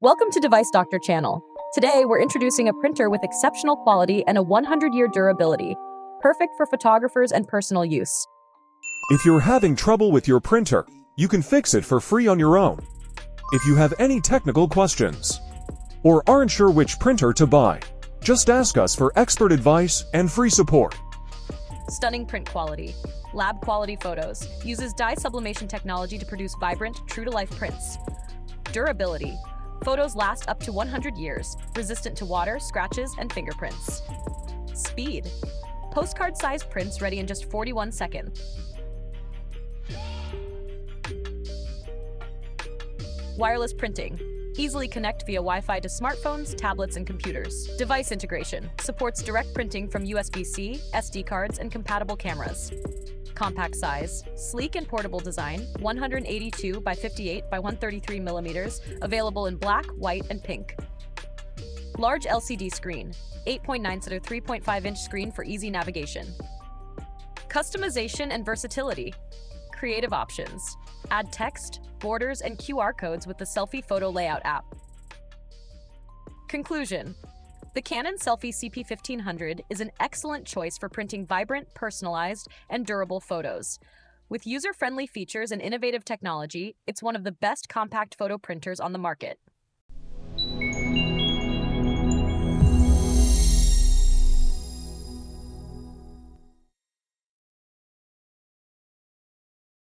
Welcome to Device Doctor channel. Today, we're introducing a printer with exceptional quality and a 100-year durability, perfect for photographers and personal use. If you're having trouble with your printer, you can fix it for free on your own. If you have any technical questions or aren't sure which printer to buy, just ask us for expert advice and free support. Stunning print quality. Lab quality photos. Uses dye sublimation technology to produce vibrant, true-to-life prints. Durability. Photos last up to 100 years, resistant to water, scratches, and fingerprints. Speed. Postcard-sized prints ready in just 41 seconds. Wireless printing. Easily connect via Wi-Fi to smartphones, tablets, and computers. Device integration. Supports direct printing from USB-C, SD cards, and compatible cameras. Compact size. Sleek and portable design. 182 by 58 by 133 millimeters. Available in black, white, and pink. Large LCD screen. 8.9 to 3.5-inch screen for easy navigation. Customization and versatility. Creative options. Add text, borders, and QR codes with the Selfie Photo Layout app. Conclusion. The Canon SELPHY CP1500 is an excellent choice for printing vibrant, personalized, and durable photos. With user-friendly features and innovative technology, it's one of the best compact photo printers on the market.